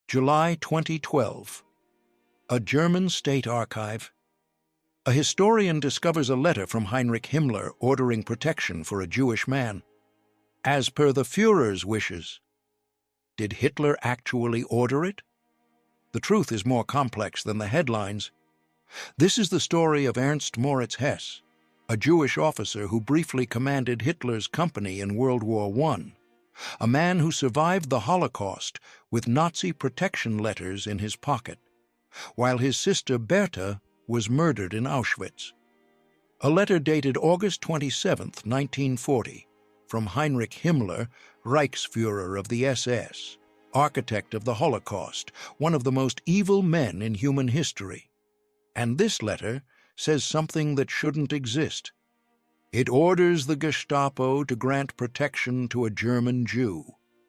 July 2012. A German state archive. A historian discovers a letter from Heinrich Himmler ordering protection for a Jewish man. As per the Führer's wishes. Did Hitler actually order it? The truth is more complex than the headlines. This is the story of Ernst Moritz Hess, a Jewish officer who briefly commanded Hitler's company in World War I, a man who survived the Holocaust with Nazi protection letters in his pocket, while his sister Bertha was murdered in Auschwitz. A letter dated August 27, 1940, from Heinrich Himmler, Reichsführer of the SS, architect of the Holocaust, one of the most evil men in human history. And this letter says something that shouldn't exist. It orders the Gestapo to grant protection to a German Jew,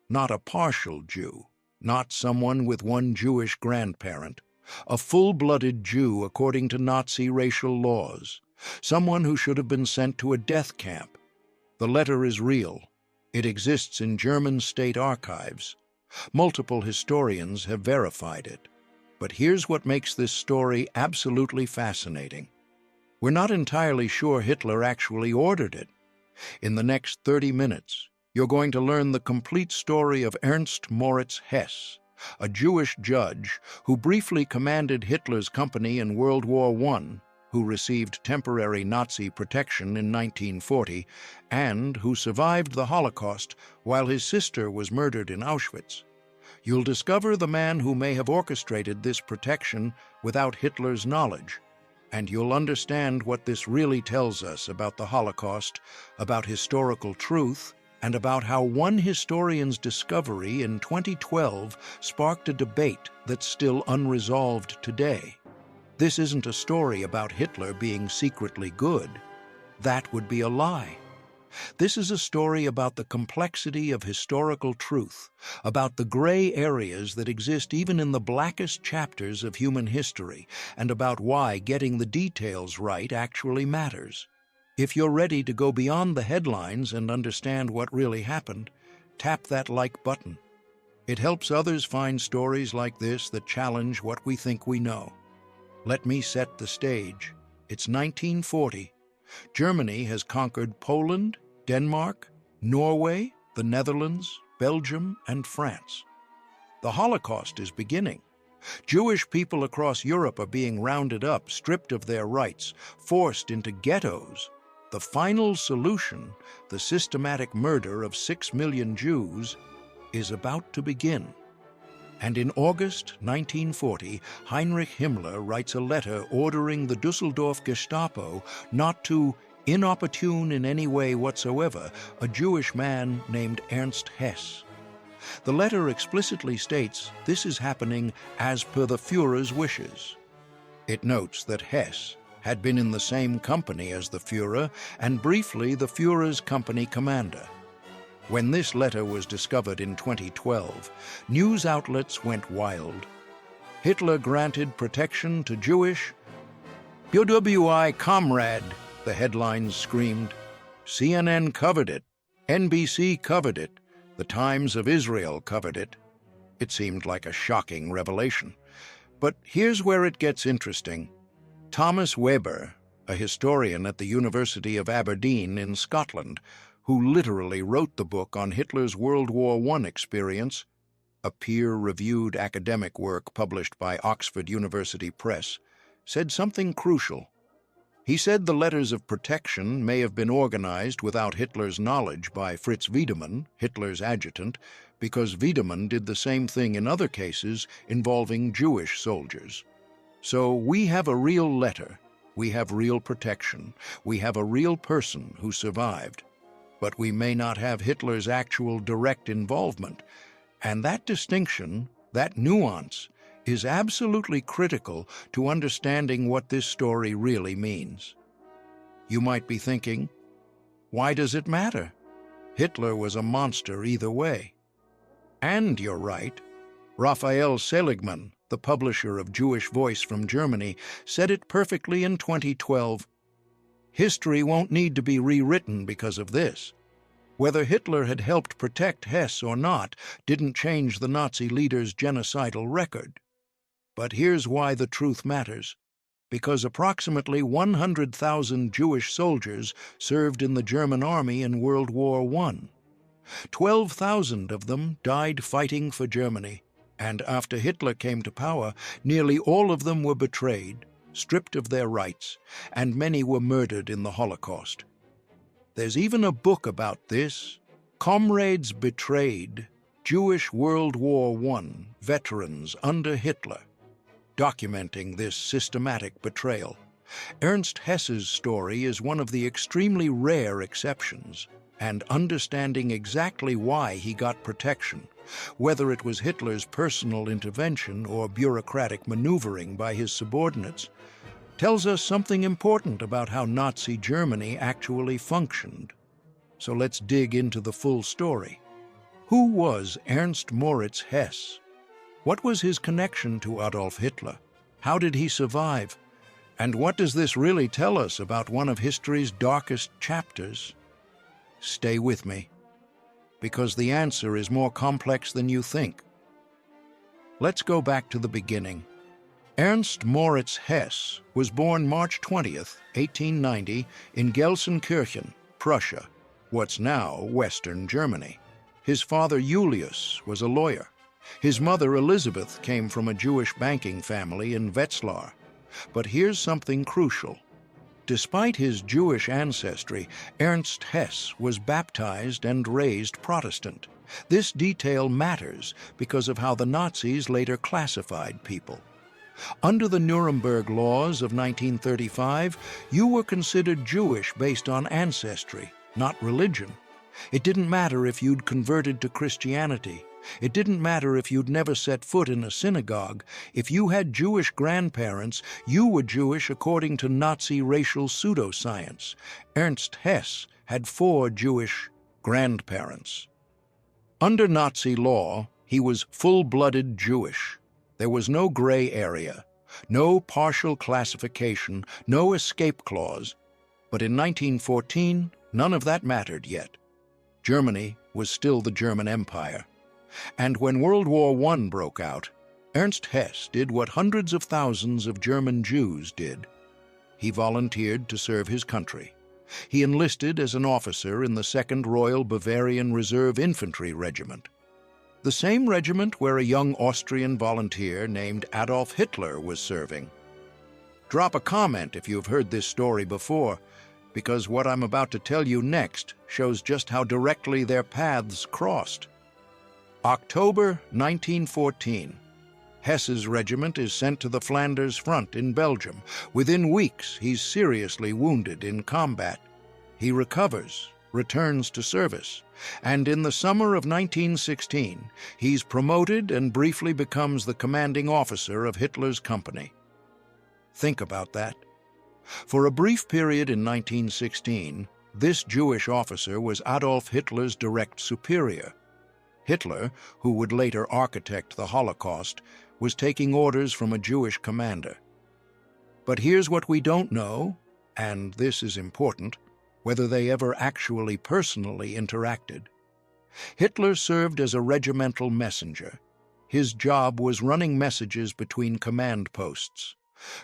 not a partial Jew, not someone with one Jewish grandparent, a full-blooded Jew according to Nazi racial laws, someone who should have been sent to a death camp. The letter is real. It exists in German state archives. Multiple historians have verified it. But here's what makes this story absolutely fascinating. We're not entirely sure Hitler actually ordered it. In the next 30 minutes, you're going to learn the complete story of Ernst Moritz Hess, a Jewish judge who briefly commanded Hitler's company in World War I, who received temporary Nazi protection in 1940, and who survived the Holocaust while his sister was murdered in Auschwitz. You'll discover the man who may have orchestrated this protection without Hitler's knowledge, and you'll understand what this really tells us about the Holocaust, about historical truth, and about how one historian's discovery in 2012 sparked a debate that's still unresolved today. This isn't a story about Hitler being secretly good. That would be a lie. This is a story about the complexity of historical truth, about the gray areas that exist even in the blackest chapters of human history, and about why getting the details right actually matters. If you're ready to go beyond the headlines and understand what really happened, tap that like button. It helps others find stories like this that challenge what we think we know. Let me set the stage. It's 1940. Germany has conquered Poland, Denmark, Norway, the Netherlands, Belgium, and France. The Holocaust is beginning. Jewish people across Europe are being rounded up, stripped of their rights, forced into ghettos. The final solution, the systematic murder of 6 million Jews, is about to begin. And in August 1940, Heinrich Himmler writes a letter ordering the Düsseldorf Gestapo not to inopportune in any way whatsoever a Jewish man named Ernst Hess. The letter explicitly states this is happening as per the Führer's wishes. It notes that Hess had been in the same company as the Führer and briefly the Führer's company commander. When this letter was discovered in 2012, news outlets went wild. Hitler granted protection to Jewish WWI comrade, the headlines screamed. CNN covered it. NBC covered it. The Times of Israel covered it. It seemed like a shocking revelation. But here's where it gets interesting. Thomas Weber, a historian at the University of Aberdeen in Scotland, who literally wrote the book on Hitler's World War I experience, a peer-reviewed academic work published by Oxford University Press, said something crucial. He said the letters of protection may have been organized without Hitler's knowledge by Fritz Wiedemann, Hitler's adjutant, because Wiedemann did the same thing in other cases involving Jewish soldiers. So we have a real letter, we have real protection, we have a real person who survived. But we may not have Hitler's actual direct involvement. And that distinction, that nuance, is absolutely critical to understanding what this story really means. You might be thinking, why does it matter? Hitler was a monster either way. And you're right. Raphael Seligman, the publisher of Jewish Voice from Germany, said it perfectly in 2012. History won't need to be rewritten because of this. Whether Hitler had helped protect Hess or not didn't change the Nazi leader's genocidal record. But here's why the truth matters. Because approximately 100,000 Jewish soldiers served in the German army in World War I. 12,000 of them died fighting for Germany, and after Hitler came to power, nearly all of them were betrayed, stripped of their rights, and many were murdered in the Holocaust. There's even a book about this, Comrades Betrayed, Jewish World War I Veterans Under Hitler, documenting this systematic betrayal. Ernst Hess's story is one of the extremely rare exceptions, and understanding exactly why he got protection, whether it was Hitler's personal intervention or bureaucratic maneuvering by his subordinates, tells us something important about how Nazi Germany actually functioned. So let's dig into the full story. Who was Ernst Moritz Hess? What was his connection to Adolf Hitler? How did he survive? And what does this really tell us about one of history's darkest chapters? Stay with me, because the answer is more complex than you think. Let's go back to the beginning. Ernst Moritz Hess was born March 20th, 1890, in Gelsenkirchen, Prussia, what's now Western Germany. His father, Julius, was a lawyer. His mother, Elizabeth, came from a Jewish banking family in Wetzlar. But here's something crucial. Despite his Jewish ancestry, Ernst Hess was baptized and raised Protestant. This detail matters because of how the Nazis later classified people. Under the Nuremberg laws of 1935, you were considered Jewish based on ancestry, not religion. It didn't matter if you'd converted to Christianity. It didn't matter if you'd never set foot in a synagogue. If you had Jewish grandparents, you were Jewish according to Nazi racial pseudoscience. Ernst Hess had 4 Jewish grandparents. Under Nazi law, he was full-blooded Jewish. There was no gray area, no partial classification, no escape clause. But in 1914, none of that mattered yet. Germany was still the German Empire. And when World War I broke out, Ernst Hess did what hundreds of thousands of German Jews did. He volunteered to serve his country. He enlisted as an officer in the 2nd Royal Bavarian Reserve Infantry Regiment, the same regiment where a young Austrian volunteer named Adolf Hitler was serving. Drop a comment if you've heard this story before, because what I'm about to tell you next shows just how directly their paths crossed. October 1914. Hess's regiment is sent to the Flanders front in Belgium. Within weeks, he's seriously wounded in combat. He recovers, returns to service, and in the summer of 1916, he's promoted and briefly becomes the commanding officer of Hitler's company. Think about that. For a brief period in 1916, this Jewish officer was Adolf Hitler's direct superior. Hitler, who would later architect the Holocaust, was taking orders from a Jewish commander. But here's what we don't know, and this is important, whether they ever actually personally interacted. Hitler served as a regimental messenger. His job was running messages between command posts.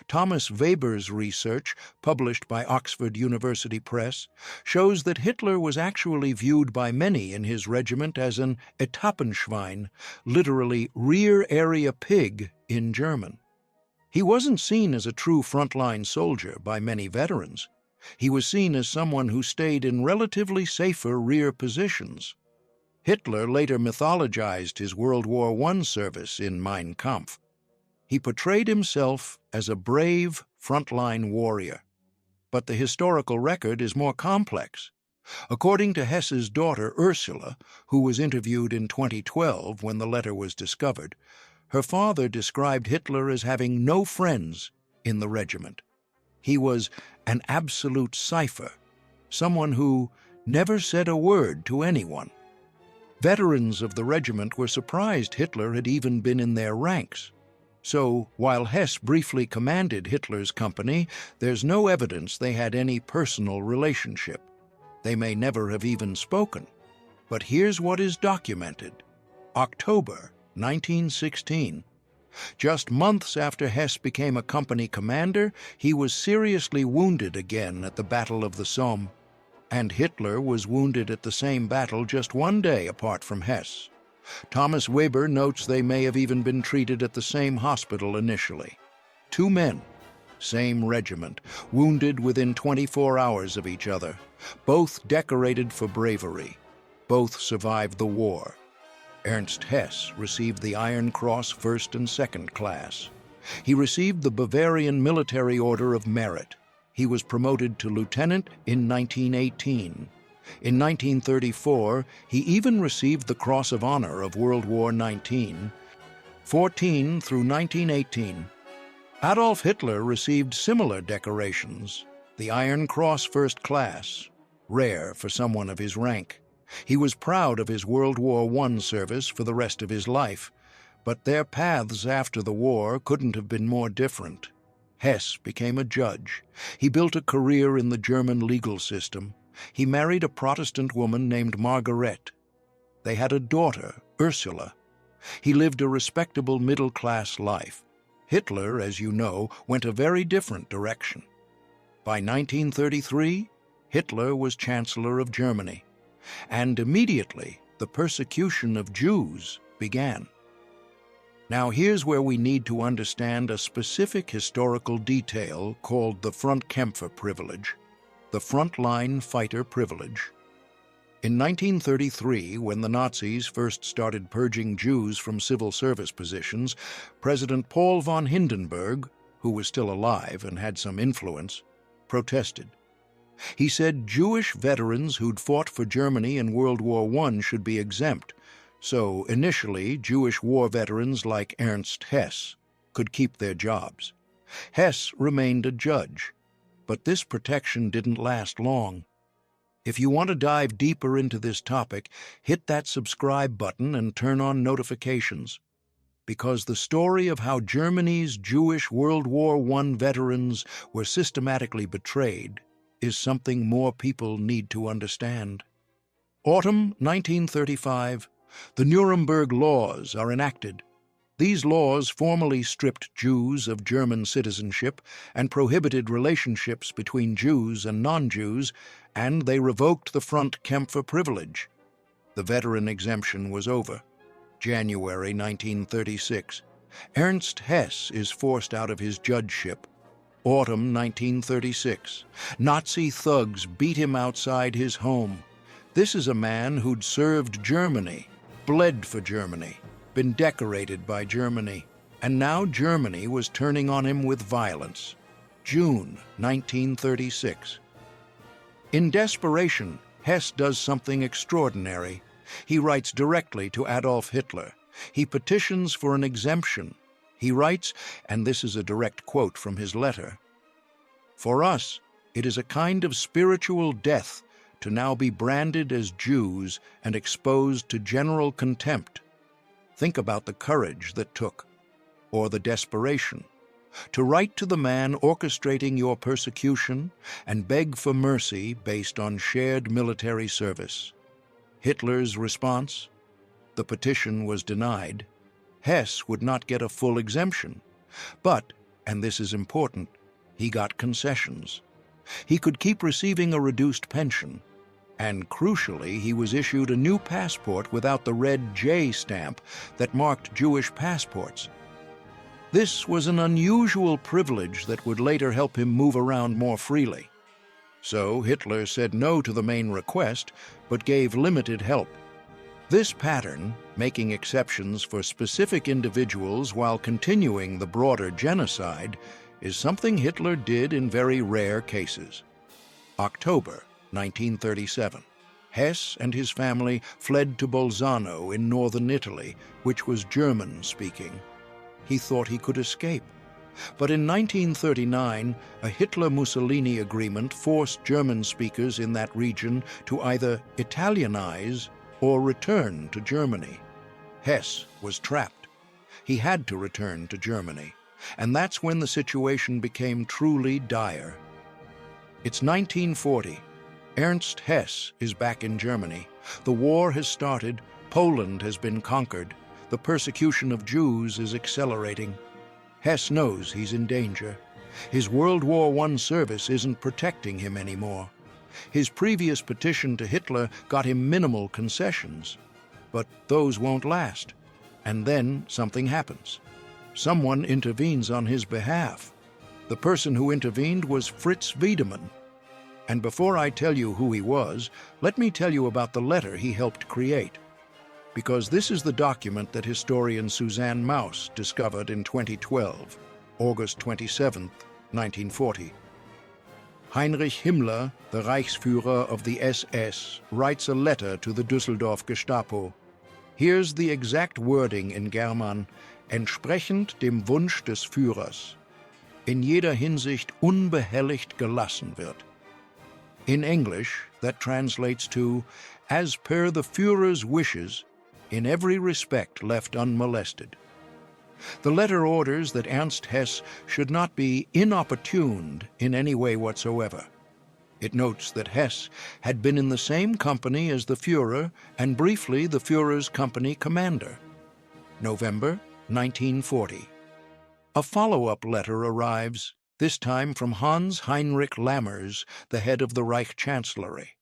Thomas Weber's research, published by Oxford University Press, shows that Hitler was actually viewed by many in his regiment as an Etappenschwein, literally rear area pig in German. He wasn't seen as a true frontline soldier by many veterans. He was seen as someone who stayed in relatively safer rear positions. Hitler later mythologized his World War I service in Mein Kampf. He portrayed himself as a brave frontline warrior. But the historical record is more complex. According to Hess's daughter Ursula, who was interviewed in 2012 when the letter was discovered, her father described Hitler as having no friends in the regiment. He was an absolute cipher, someone who never said a word to anyone. Veterans of the regiment were surprised Hitler had even been in their ranks. So, while Hess briefly commanded Hitler's company, there's no evidence they had any personal relationship. They may never have even spoken. But here's what is documented. October 1916. Just months after Hess became a company commander, he was seriously wounded again at the Battle of the Somme. And Hitler was wounded at the same battle just one day apart from Hess. Thomas Weber notes they may have even been treated at the same hospital initially. Two men, same regiment, wounded within 24 hours of each other, both decorated for bravery. Both survived the war. Ernst Hess received the Iron Cross First and Second Class. He received the Bavarian Military Order of Merit. He was promoted to lieutenant in 1918. In 1934, he even received the Cross of Honor of World War XIX. 14 through 1918. Adolf Hitler received similar decorations, the Iron Cross First Class, rare for someone of his rank. He was proud of his World War I service for the rest of his life, but their paths after the war couldn't have been more different. Hess became a judge. He built a career in the German legal system. He married a Protestant woman named Margaret. They had a daughter, Ursula. He lived a respectable middle-class life. Hitler, as you know, went a very different direction. By 1933, Hitler was Chancellor of Germany. And immediately, the persecution of Jews began. Now here's where we need to understand a specific historical detail called the Frontkämpfer privilege, the frontline fighter privilege. In 1933, when the Nazis first started purging Jews from civil service positions, President Paul von Hindenburg, who was still alive and had some influence, protested. He said Jewish veterans who'd fought for Germany in World War I should be exempt, so initially Jewish war veterans like Ernst Hess could keep their jobs. Hess remained a judge, but this protection didn't last long. If you want to dive deeper into this topic, hit that subscribe button and turn on notifications, because the story of how Germany's Jewish World War I veterans were systematically betrayed is something more people need to understand. Autumn 1935, the Nuremberg Laws are enacted. These laws formally stripped Jews of German citizenship and prohibited relationships between Jews and non-Jews, and they revoked the Frontkämpfer privilege. The veteran exemption was over. January 1936. Ernst Hess is forced out of his judgeship. Autumn 1936. Nazi thugs beat him outside his home. This is a man who'd served Germany, bled for Germany, been decorated by Germany, and now Germany was turning on him with violence. June 1936. In desperation, Hess does something extraordinary. He writes directly to Adolf Hitler. He petitions for an exemption. He writes, and this is a direct quote from his letter, "For us, it is a kind of spiritual death to now be branded as Jews and exposed to general contempt. Think about the courage that took, or the desperation, to write to the man orchestrating your persecution and beg for mercy based on shared military service." Hitler's response? The petition was denied. Hess would not get a full exemption, but, and this is important, he got concessions. He could keep receiving a reduced pension, and crucially, he was issued a new passport without the red J stamp that marked Jewish passports. This was an unusual privilege that would later help him move around more freely. So Hitler said no to the main request, but gave limited help. This pattern, making exceptions for specific individuals while continuing the broader genocide, is something Hitler did in very rare cases. October 1937. Hess and his family fled to Bolzano in northern Italy, which was German-speaking. He thought he could escape. But in 1939, a Hitler-Mussolini agreement forced German speakers in that region to either Italianize or return to Germany. Hess was trapped. He had to return to Germany, and that's when the situation became truly dire. It's 1940. Ernst Hess is back in Germany. The war has started. Poland has been conquered. The persecution of Jews is accelerating. Hess knows he's in danger. His World War I service isn't protecting him anymore. His previous petition to Hitler got him minimal concessions. But those won't last. And then something happens. Someone intervenes on his behalf. The person who intervened was Fritz Wiedemann. And before I tell you who he was, let me tell you about the letter he helped create. Because this is the document that historian Suzanne Maus discovered in 2012, August 27, 1940. Heinrich Himmler, the Reichsführer of the SS, writes a letter to the Düsseldorf Gestapo. Here's the exact wording in German: entsprechend dem Wunsch des Führers, in jeder Hinsicht unbehelligt gelassen wird. In English, that translates to, as per the Führer's wishes, in every respect left unmolested. The letter orders that Ernst Hess should not be inopportuned in any way whatsoever. It notes that Hess had been in the same company as the Führer and briefly the Führer's company commander. November 1940. A follow-up letter arrives, this time from Hans Heinrich Lammers, the head of the Reich Chancellery.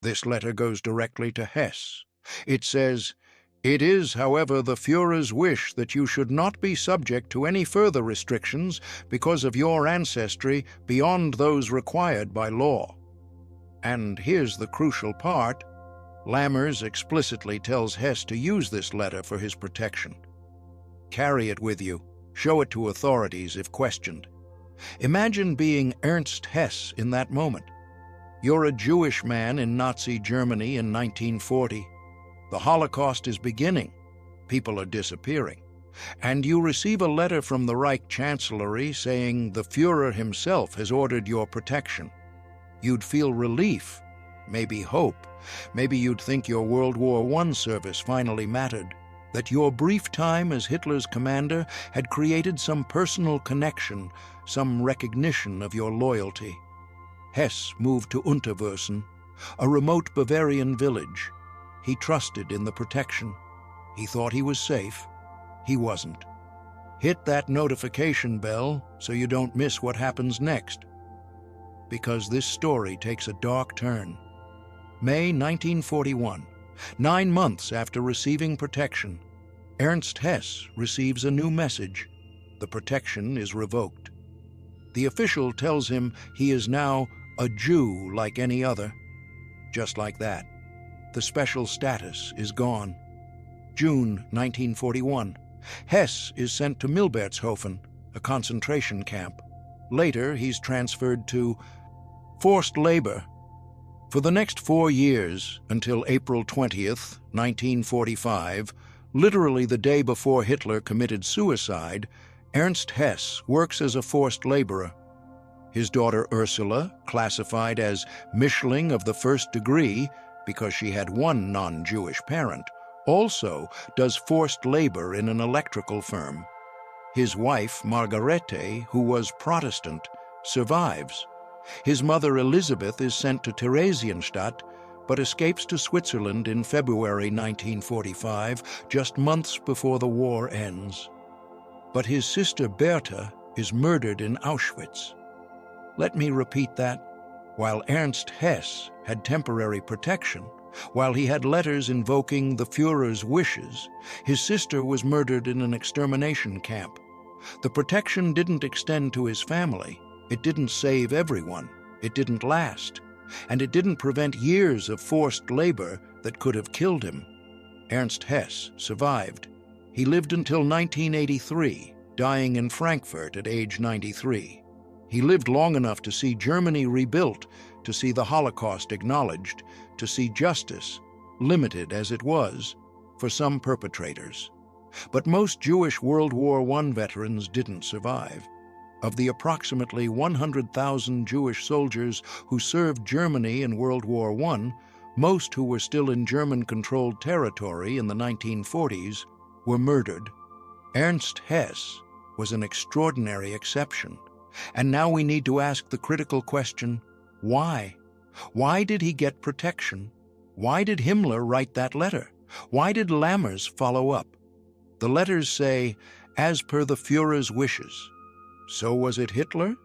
This letter goes directly to Hess. It says, "It is, however, the Führer's wish that you should not be subject to any further restrictions because of your ancestry beyond those required by law." And here's the crucial part. Lammers explicitly tells Hess to use this letter for his protection. Carry it with you. Show it to authorities if questioned. Imagine being Ernst Hess in that moment. You're a Jewish man in Nazi Germany in 1940. The Holocaust is beginning. People are disappearing. And you receive a letter from the Reich Chancellery saying the Führer himself has ordered your protection. You'd feel relief, maybe hope. Maybe you'd think your World War I service finally mattered, that your brief time as Hitler's commander had created some personal connection, some recognition of your loyalty. Hess moved to Unterwürsen, a remote Bavarian village. He trusted in the protection. He thought he was safe. He wasn't. Hit that notification bell so you don't miss what happens next. Because this story takes a dark turn. May 1941, 9 months after receiving protection, Ernst Hess receives a new message. The protection is revoked. The official tells him he is now a Jew like any other. Just like that, the special status is gone. June 1941. Hess is sent to Milbertshofen, a concentration camp. Later, he's transferred to forced labor. For the next 4 years, until April 20th, 1945, literally the day before Hitler committed suicide, Ernst Hess works as a forced laborer. His daughter Ursula, classified as Mischling of the first degree because she had one non-Jewish parent, also does forced labor in an electrical firm. His wife, Margarete, who was Protestant, survives. His mother, Elizabeth, is sent to Theresienstadt, but escapes to Switzerland in February 1945, just months before the war ends. But his sister, Bertha, is murdered in Auschwitz. Let me repeat that. While Ernst Hess had temporary protection, while he had letters invoking the Führer's wishes, his sister was murdered in an extermination camp. The protection didn't extend to his family. It didn't save everyone. It didn't last. And it didn't prevent years of forced labor that could have killed him. Ernst Hess survived. He lived until 1983, dying in Frankfurt at age 93. He lived long enough to see Germany rebuilt, to see the Holocaust acknowledged, to see justice, limited as it was, for some perpetrators. But most Jewish World War I veterans didn't survive. Of the approximately 100,000 Jewish soldiers who served Germany in World War I, most who were still in German-controlled territory in the 1940s were murdered. Ernst Hess was an extraordinary exception. And now we need to ask the critical question, why? Why did he get protection? Why did Himmler write that letter? Why did Lammers follow up? The letters say, as per the Führer's wishes. So was it Hitler?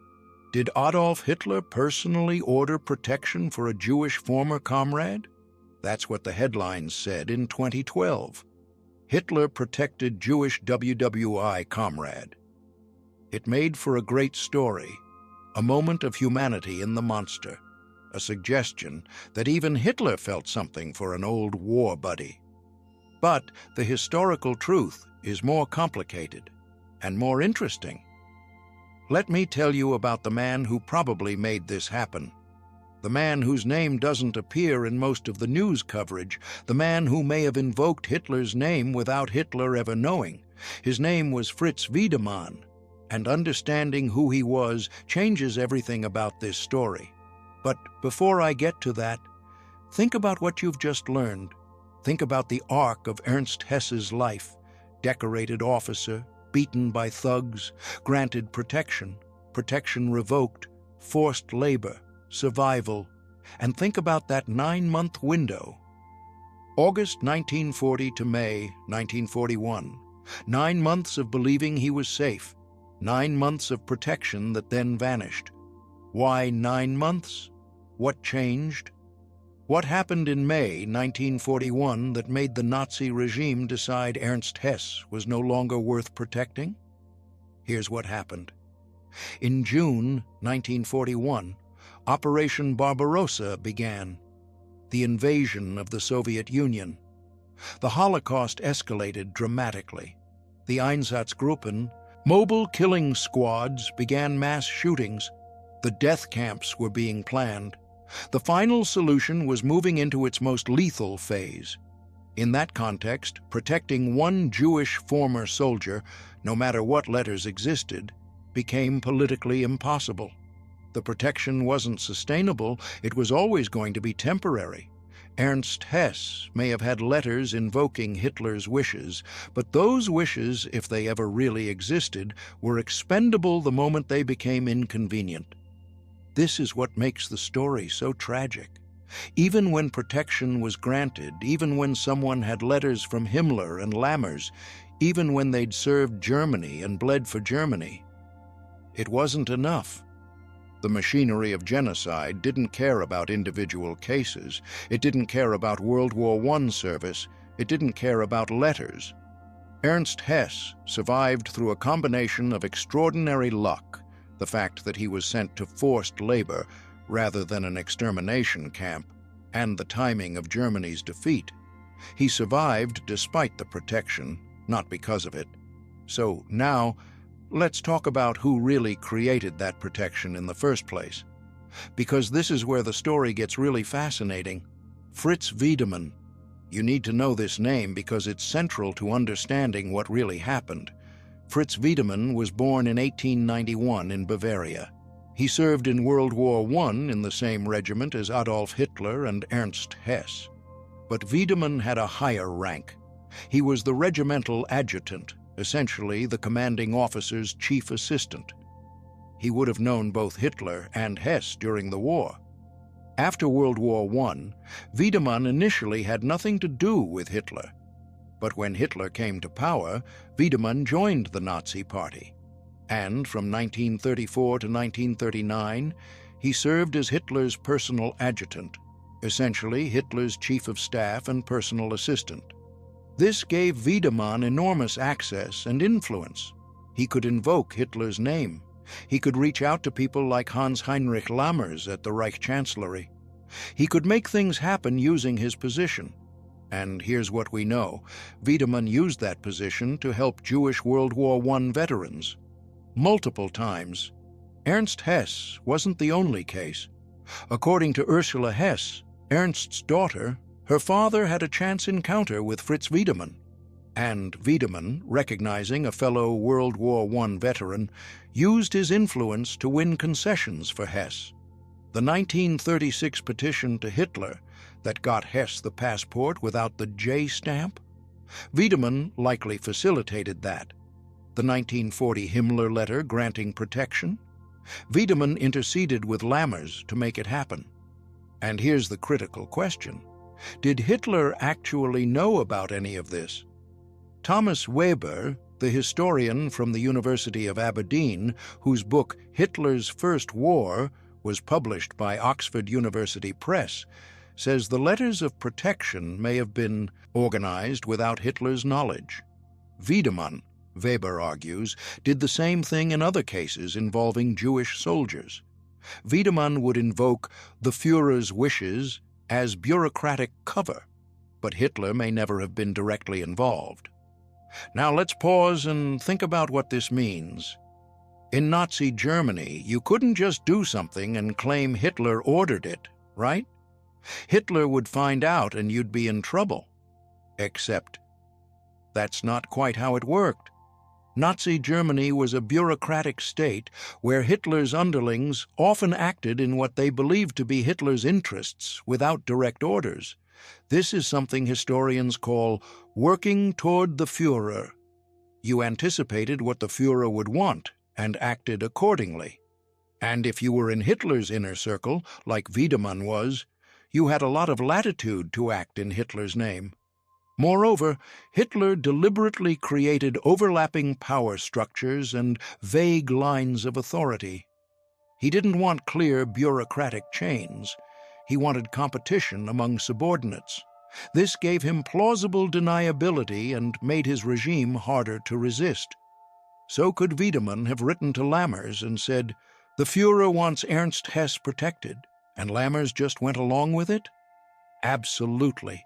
Did Adolf Hitler personally order protection for a Jewish former comrade? That's what the headlines said in 2012. Hitler protected Jewish WWI comrade. It made for a great story, a moment of humanity in the monster, a suggestion that even Hitler felt something for an old war buddy. But the historical truth is more complicated and more interesting. Let me tell you about the man who probably made this happen. The man whose name doesn't appear in most of the news coverage, the man who may have invoked Hitler's name without Hitler ever knowing. His name was Fritz Wiedemann, and understanding who he was changes everything about this story. But before I get to that, think about what you've just learned. Think about the arc of Ernst Hess's life. Decorated officer, beaten by thugs, granted protection, protection revoked, forced labor, survival, and think about that 9-month window. August 1940 to May 1941. 9 months of believing he was safe. 9 months of protection that then vanished. Why 9 months? What changed? What happened in May 1941 that made the Nazi regime decide Ernst Hess was no longer worth protecting? Here's what happened. In June 1941, Operation Barbarossa began, the invasion of the Soviet Union. The Holocaust escalated dramatically. The Einsatzgruppen, mobile killing squads, began mass shootings. The death camps were being planned. The final solution was moving into its most lethal phase. In that context, protecting one Jewish former soldier, no matter what letters existed, became politically impossible. The protection wasn't sustainable, it was always going to be temporary. Ernst Hess may have had letters invoking Hitler's wishes, but those wishes, if they ever really existed, were expendable the moment they became inconvenient. This is what makes the story so tragic. Even when protection was granted, even when someone had letters from Himmler and Lammers, even when they'd served Germany and bled for Germany, it wasn't enough. The machinery of genocide didn't care about individual cases. It didn't care about World War I service. It didn't care about letters. Ernst Hess survived through a combination of extraordinary luck, the fact that he was sent to forced labor rather than an extermination camp, and the timing of Germany's defeat. He survived despite the protection, not because of it. So now, let's talk about who really created that protection in the first place. Because this is where the story gets really fascinating. Fritz Wiedemann. You need to know this name because it's central to understanding what really happened. Fritz Wiedemann was born in 1891 in Bavaria. He served in World War I in the same regiment as Adolf Hitler and Ernst Hess. But Wiedemann had a higher rank. He was the regimental adjutant, essentially the commanding officer's chief assistant. He would have known both Hitler and Hess during the war. After World War I, Wiedemann initially had nothing to do with Hitler. But when Hitler came to power, Wiedemann joined the Nazi Party. And from 1934 to 1939, he served as Hitler's personal adjutant, essentially Hitler's chief of staff and personal assistant. This gave Wiedemann enormous access and influence. He could invoke Hitler's name. He could reach out to people like Heinrich Lammers at the Reich Chancellery. He could make things happen using his position. And here's what we know. Wiedemann used that position to help Jewish World War I veterans. Multiple times. Ernst Hess wasn't the only case. According to Ursula Hess, Ernst's daughter, her father had a chance encounter with Fritz Wiedemann. And Wiedemann, recognizing a fellow World War I veteran, used his influence to win concessions for Hess. The 1936 petition to Hitler that got Hess the passport without the J stamp? Wiedemann likely facilitated that. The 1940 Himmler letter granting protection? Wiedemann interceded with Lammers to make it happen. And here's the critical question. Did Hitler actually know about any of this? Thomas Weber, the historian from the University of Aberdeen, whose book Hitler's First War was published by Oxford University Press, says the letters of protection may have been organized without Hitler's knowledge. Wiedemann, Weber argues, did the same thing in other cases involving Jewish soldiers. Wiedemann would invoke the Führer's wishes as bureaucratic cover, but Hitler may never have been directly involved. Now let's pause and think about what this means. In Nazi Germany, you couldn't just do something and claim Hitler ordered it, right? Hitler would find out and you'd be in trouble. Except that's not quite how it worked. Nazi Germany was a bureaucratic state where Hitler's underlings often acted in what they believed to be Hitler's interests without direct orders. This is something historians call working toward the Führer. You anticipated what the Führer would want and acted accordingly. And if you were in Hitler's inner circle, like Wiedemann was, you had a lot of latitude to act in Hitler's name. Moreover, Hitler deliberately created overlapping power structures and vague lines of authority. He didn't want clear bureaucratic chains. He wanted competition among subordinates. This gave him plausible deniability and made his regime harder to resist. So could Wiedemann have written to Lammers and said, "The Führer wants Ernst Hess protected," and Lammers just went along with it? Absolutely.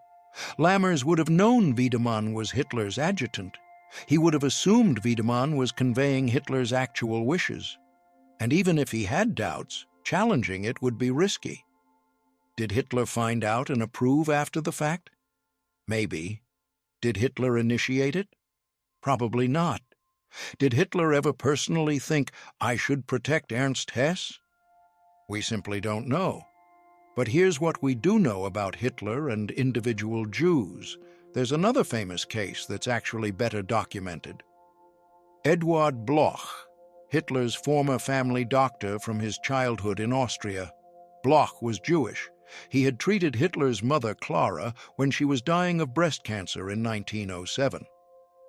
Lammers would have known Wiedemann was Hitler's adjutant. He would have assumed Wiedemann was conveying Hitler's actual wishes. And even if he had doubts, challenging it would be risky. Did Hitler find out and approve after the fact? Maybe. Did Hitler initiate it? Probably not. Did Hitler ever personally think, "I should protect Ernst Hess"? We simply don't know. But here's what we do know about Hitler and individual Jews. There's another famous case that's actually better documented. Eduard Bloch, Hitler's former family doctor from his childhood in Austria. Bloch was Jewish. He had treated Hitler's mother, Clara, when she was dying of breast cancer in 1907.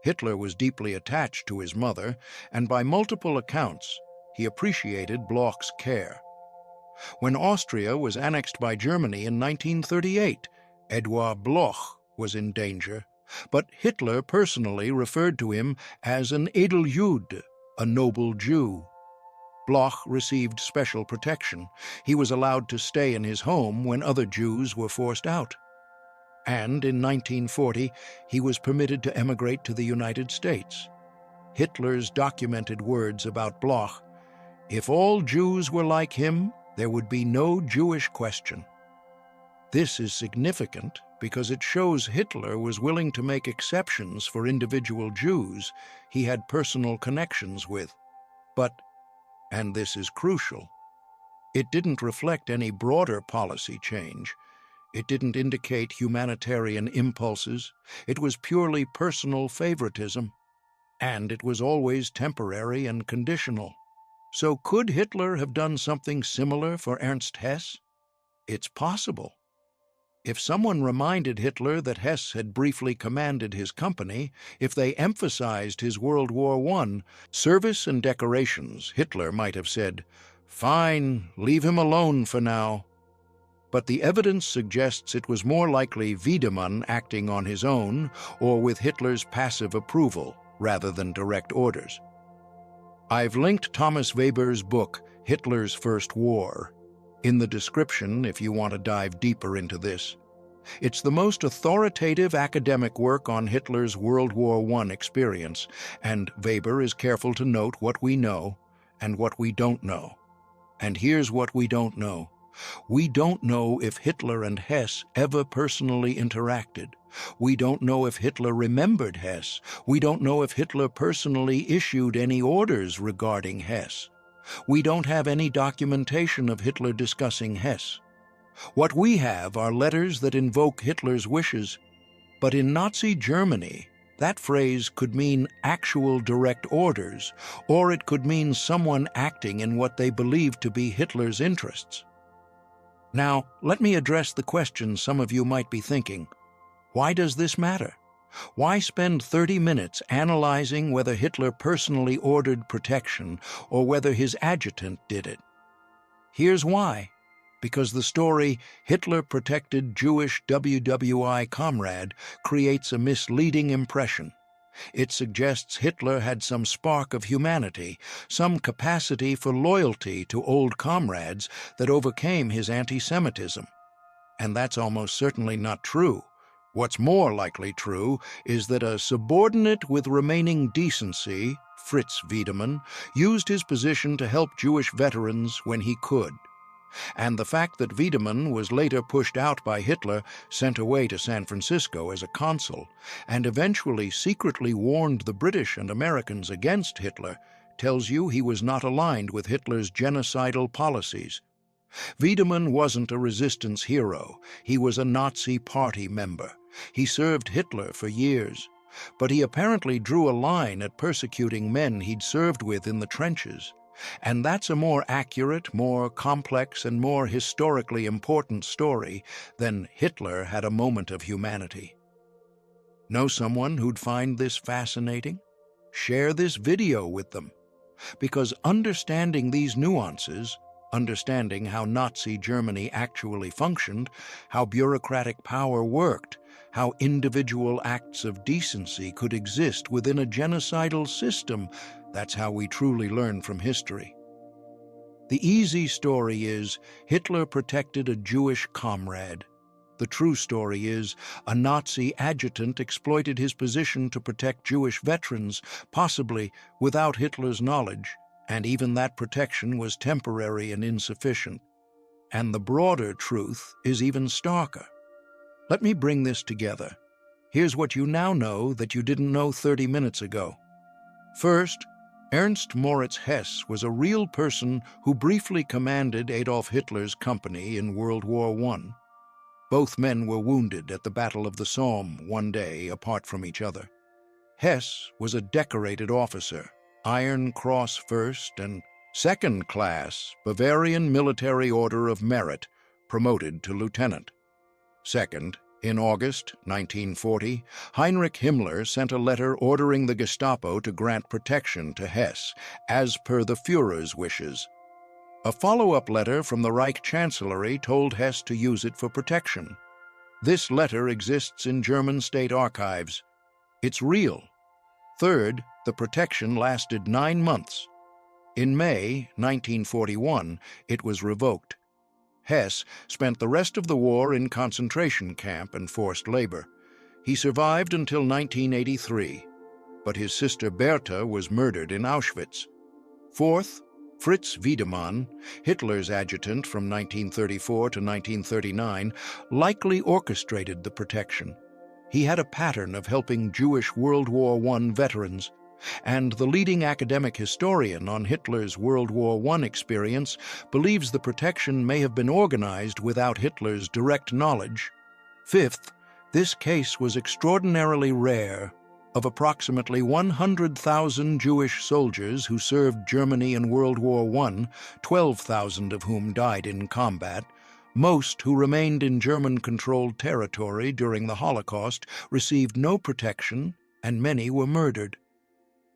Hitler was deeply attached to his mother, and by multiple accounts, he appreciated Bloch's care. When Austria was annexed by Germany in 1938, Eduard Bloch was in danger, but Hitler personally referred to him as an Edeljude, a noble Jew. Bloch received special protection. He was allowed to stay in his home when other Jews were forced out. And in 1940, he was permitted to emigrate to the United States. Hitler's documented words about Bloch, "If all Jews were like him, there would be no Jewish question." This is significant because it shows Hitler was willing to make exceptions for individual Jews he had personal connections with. But, and this is crucial, it didn't reflect any broader policy change. It didn't indicate humanitarian impulses. It was purely personal favoritism. And it was always temporary and conditional. So could Hitler have done something similar for Ernst Hess? It's possible. If someone reminded Hitler that Hess had briefly commanded his company, if they emphasized his World War I service and decorations, Hitler might have said, "Fine, leave him alone for now." But the evidence suggests it was more likely Wiedemann acting on his own or with Hitler's passive approval rather than direct orders. I've linked Thomas Weber's book, Hitler's First War, in the description if you want to dive deeper into this. It's the most authoritative academic work on Hitler's World War I experience, and Weber is careful to note what we know and what we don't know. And here's what we don't know. We don't know if Hitler and Hess ever personally interacted. We don't know if Hitler remembered Hess. We don't know if Hitler personally issued any orders regarding Hess. We don't have any documentation of Hitler discussing Hess. What we have are letters that invoke Hitler's wishes, but in Nazi Germany, that phrase could mean actual direct orders, or it could mean someone acting in what they believed to be Hitler's interests. Now, let me address the question some of you might be thinking. Why does this matter? Why spend 30 minutes analyzing whether Hitler personally ordered protection or whether his adjutant did it? Here's why. Because the story Hitler protected Jewish WWI comrade creates a misleading impression. It suggests Hitler had some spark of humanity, some capacity for loyalty to old comrades that overcame his anti-Semitism. And that's almost certainly not true. What's more likely true is that a subordinate with remaining decency, Fritz Wiedemann, used his position to help Jewish veterans when he could. And the fact that Wiedemann was later pushed out by Hitler, sent away to San Francisco as a consul, and eventually secretly warned the British and Americans against Hitler, tells you he was not aligned with Hitler's genocidal policies. Wiedemann wasn't a resistance hero. He was a Nazi party member. He served Hitler for years. But he apparently drew a line at persecuting men he'd served with in the trenches. And that's a more accurate, more complex, and more historically important story than Hitler had a moment of humanity. Know someone who'd find this fascinating? Share this video with them. Because understanding these nuances, understanding how Nazi Germany actually functioned, how bureaucratic power worked, how individual acts of decency could exist within a genocidal system, that's how we truly learn from history. The easy story is Hitler protected a Jewish comrade. The true story is a Nazi adjutant exploited his position to protect Jewish veterans, possibly without Hitler's knowledge, and even that protection was temporary and insufficient. And the broader truth is even starker. Let me bring this together. Here's what you now know that you didn't know 30 minutes ago. First, Ernst Moritz Hess was a real person who briefly commanded Adolf Hitler's company in World War I. Both men were wounded at the Battle of the Somme one day apart from each other. Hess was a decorated officer, Iron Cross First and Second Class Bavarian Military Order of Merit, promoted to lieutenant. Second, in August 1940, Heinrich Himmler sent a letter ordering the Gestapo to grant protection to Hess, as per the Führer's wishes. A follow-up letter from the Reich Chancellery told Hess to use it for protection. This letter exists in German state archives. It's real. Third, the protection lasted 9 months. In May 1941, it was revoked. Hess spent the rest of the war in concentration camp and forced labor. He survived until 1983, but his sister Bertha was murdered in Auschwitz. Fourth, Fritz Wiedemann, Hitler's adjutant from 1934 to 1939, likely orchestrated the protection. He had a pattern of helping Jewish World War I veterans, and the leading academic historian on Hitler's World War I experience believes the protection may have been organized without Hitler's direct knowledge. Fifth, this case was extraordinarily rare. Of approximately 100,000 Jewish soldiers who served Germany in World War I, 12,000 of whom died in combat, most who remained in German-controlled territory during the Holocaust received no protection, and many were murdered.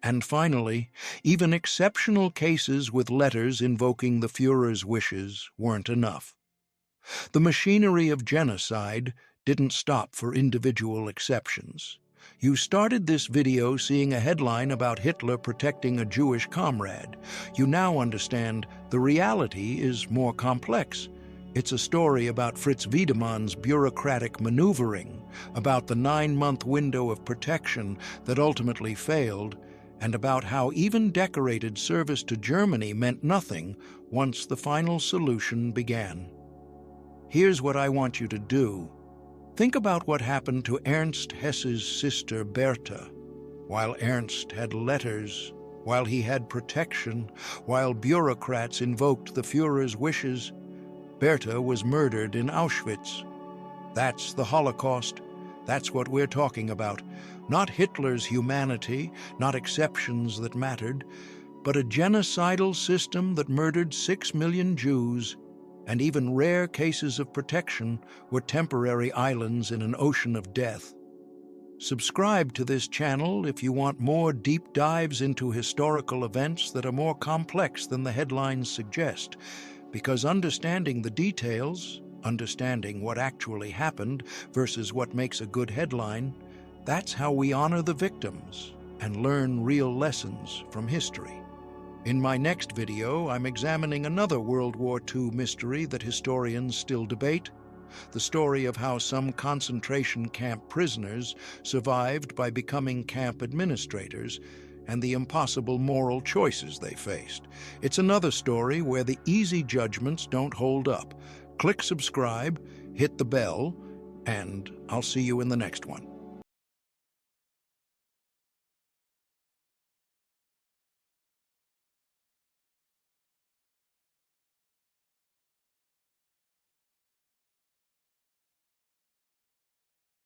And finally, even exceptional cases with letters invoking the Führer's wishes weren't enough. The machinery of genocide didn't stop for individual exceptions. You started this video seeing a headline about Hitler protecting a Jewish comrade. You now understand the reality is more complex. It's a story about Fritz Wiedemann's bureaucratic maneuvering, about the 9-month window of protection that ultimately failed, and about how even decorated service to Germany meant nothing once the final solution began. Here's what I want you to do. Think about what happened to Ernst Hess's sister Bertha. While Ernst had letters, while he had protection, while bureaucrats invoked the Führer's wishes, Bertha was murdered in Auschwitz. That's the Holocaust. That's what we're talking about. Not Hitler's humanity, not exceptions that mattered, but a genocidal system that murdered 6 million Jews. and even rare cases of protection were temporary islands in an ocean of death. Subscribe to this channel if you want more deep dives into historical events that are more complex than the headlines suggest, because understanding the details, understanding what actually happened versus what makes a good headline, that's how we honor the victims and learn real lessons from history. In my next video, I'm examining another World War II mystery that historians still debate: the story of how some concentration camp prisoners survived by becoming camp administrators and the impossible moral choices they faced. It's another story where the easy judgments don't hold up. Click subscribe, hit the bell, and I'll see you in the next one.